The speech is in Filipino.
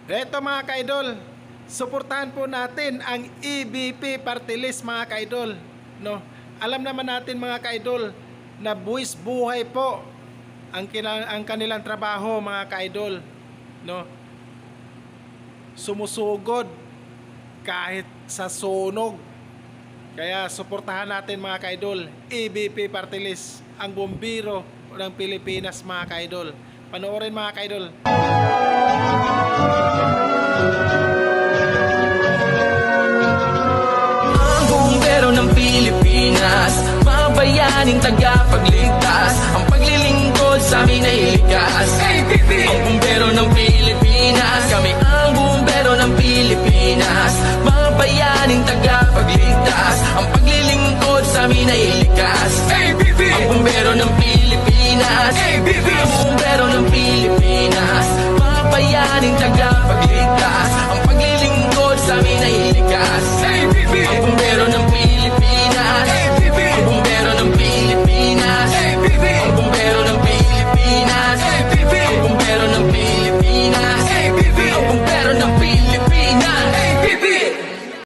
Eto mga ka-idol, suportahan po natin ang EBP Party List mga ka-idol, no? Alam naman natin mga ka-idol na buwis buhay po ang kanilang trabaho mga ka-idol, no? Sumusugod kahit sa sunog. Kaya suportahan natin mga ka-idol, EBP Party List, ang bumbiro ng Pilipinas mga ka-idol. Panoorin mga ka-idol. Ang bumbero ng Pilipinas, mga bayaning tagapagligtas, ang paglilingkod sa amin ay likas. Ang bumbero ng Pilipinas, kami ang bumbero ng Pilipinas, mga bayaning tagapagligtas, ang paglilingkod sa amin ay likas. Ang bumbero ng Pilipinas, ang bumbero ng Pilipinas, mga bayaning tagapagligtas, ang paglilingkod sa amin ay likas. Ang bumbero ng Pilipinas,